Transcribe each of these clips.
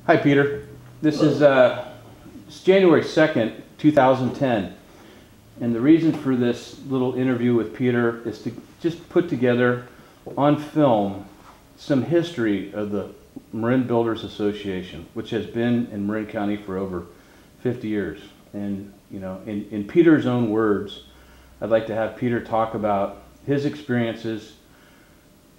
Hi, Peter. This is it's January 2nd, 2010. And the reason for this little interview with Peter is to just put together on film some history of the Marin Builders Association, which has been in Marin County for over 50 years. And, you know, in Peter's own words, I'd like to have Peter talk about his experiences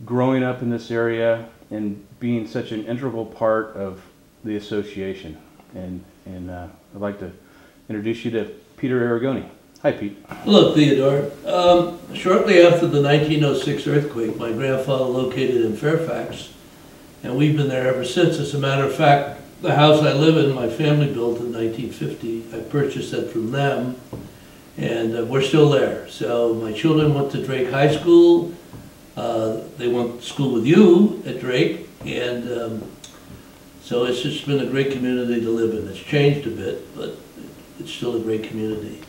growing up in this area and being such an integral part of the association. And I'd like to introduce you to Peter Arrigoni. Hi, Pete. Hello, Theodore. Shortly after the 1906 earthquake, my grandfather located in Fairfax, and we've been there ever since. As a matter of fact, the house I live in, my family built in 1950. I purchased it from them, and we're still there. So my children went to Drake High School. They went to school with you at Drake, and so it's just been a great community to live in. It's changed a bit, but it's still a great community.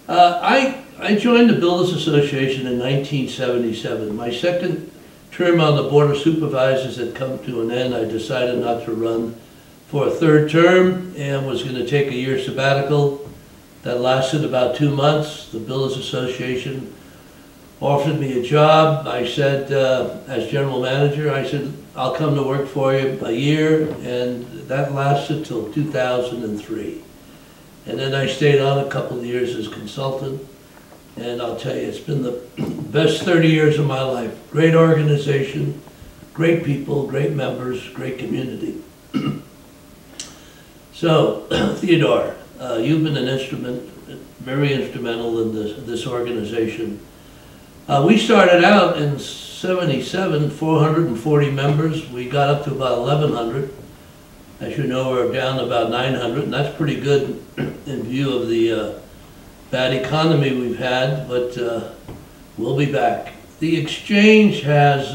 I joined the Builders Association in 1977. My second term on the Board of Supervisors had come to an end. I decided not to run for a third term and was going to take a year sabbatical. That lasted about 2 months. The Builders Association offered me a job. I said, as general manager, I said, I'll come to work for you a year, and that lasted till 2003. And then I stayed on a couple of years as consultant, and I'll tell you, it's been the best 30 years of my life. Great organization, great people, great members, great community. So, Theodore, you've been very instrumental in this organization. We started out in '77, 440 members. We got up to about 1,100. As you know, we're down to about 900, and that's pretty good in view of the bad economy we've had, but we'll be back. The exchange has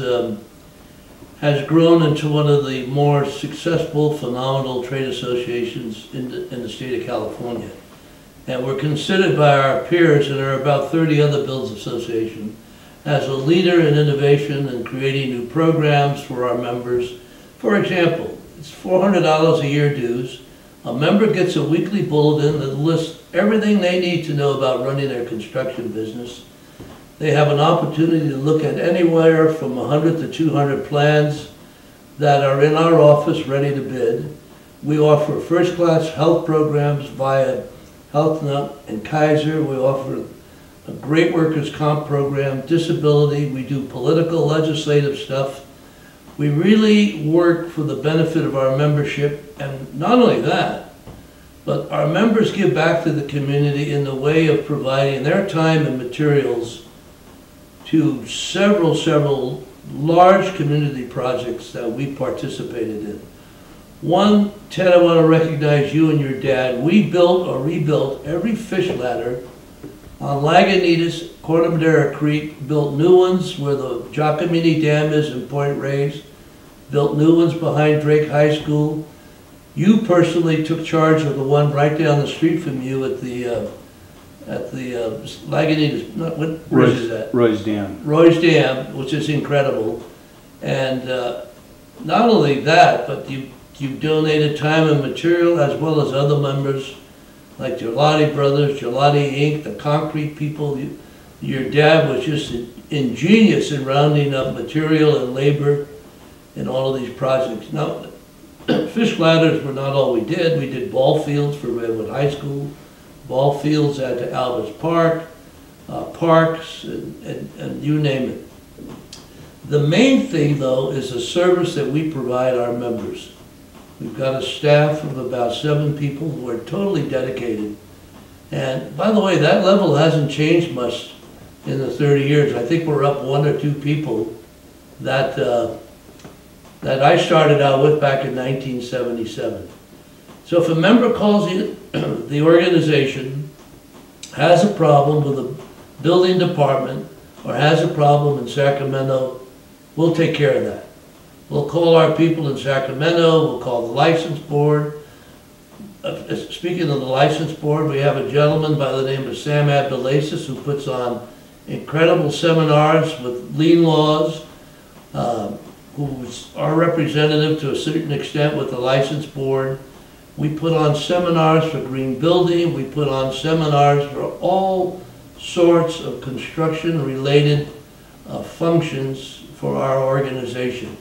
grown into one of the more successful, phenomenal trade associations in the state of California. And we're considered by our peers, and there are about 30 other builders associations, as a leader in innovation and creating new programs for our members. For example, it's $400 a year dues. A member gets a weekly bulletin that lists everything they need to know about running their construction business. They have an opportunity to look at anywhere from 100 to 200 plans that are in our office ready to bid. We offer first-class health programs via Health Nut and Kaiser. We offer a great workers' comp program, disability. We do political, legislative stuff. We really work for the benefit of our membership, and not only that, but our members give back to the community in the way of providing their time and materials to several large community projects that we participated in. One, Ted, I want to recognize you and your dad. We built or rebuilt every fish ladder on Lagunitas, Corte Madera Creek, built new ones where the Giacomini Dam is in Point Reyes, built new ones behind Drake High School. You personally took charge of the one right down the street from you at the Lagunitas, what bridge is that? Roy's Dam. Roy's Dam, which is incredible. And not only that, but you donated time and material as well as other members like Gelati Brothers, Gelati Inc., the concrete people. Your dad was just ingenious in rounding up material and labor in all of these projects. Now, fish ladders were not all we did. We did ball fields for Redwood High School, ball fields at Alvis Park, parks, and you name it. The main thing, though, is the service that we provide our members. We've got a staff of about 7 people who are totally dedicated. And by the way, that level hasn't changed much in the 30 years. I think we're up 1 or 2 people that I started out with back in 1977. So if a member calls the organization, has a problem with the building department, or has a problem in Sacramento, we'll take care of that. We'll call our people in Sacramento, we'll call the license board. Speaking of the license board, we have a gentleman by the name of Sam Abdulaziz who puts on incredible seminars with lien laws. who's our representative to a certain extent with the license board. We put on seminars for green building. We put on seminars for all sorts of construction-related functions for our organization.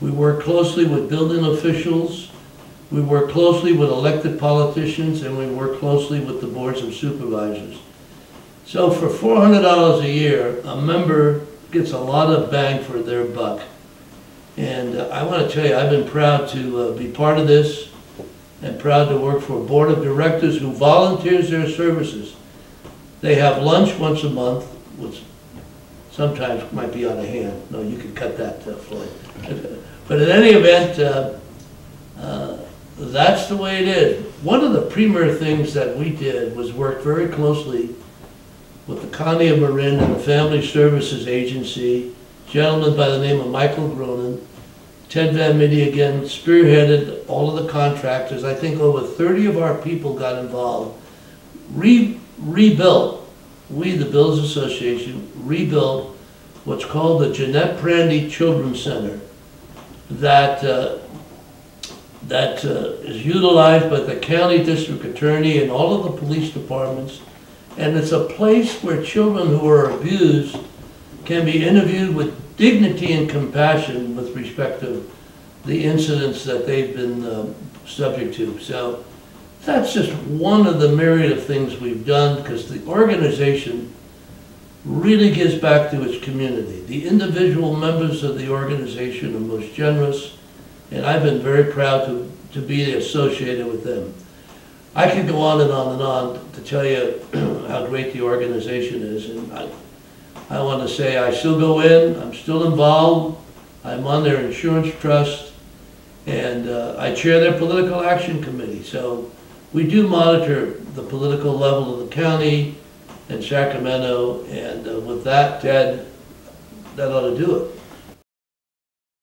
We work closely with building officials. We work closely with elected politicians, and we work closely with the boards of supervisors. So for $400 a year, a member gets a lot of bang for their buck. And I want to tell you, I've been proud to be part of this and proud to work for a board of directors who volunteers their services. They have lunch once a month, which sometimes might be on a hand. No, you can cut that, Floyd. But in any event, that's the way it is. One of the premier things that we did was work very closely with the County of Marin and the Family Services Agency, a gentleman by the name of Michael Gronin. Ted Van Midde again spearheaded all of the contractors. I think over 30 of our people got involved. Rebuilt, we, the Builders Association, rebuilt what's called the Jeanette Prandy Children's Center that is utilized by the county district attorney and all of the police departments. And it's a place where children who are abused can be interviewed with dignity and compassion with respect to the incidents that they've been subject to. So that's just one of the myriad of things we've done, because the organization really gives back to its community. The individual members of the organization are most generous, and I've been very proud to be associated with them. I could go on and on and on to tell you how great the organization is, and I want to say I still go in, I'm still involved, I'm on their insurance trust, and I chair their political action committee. So we do monitor the political level of the county and Sacramento, and with that, Ted, that ought to do it.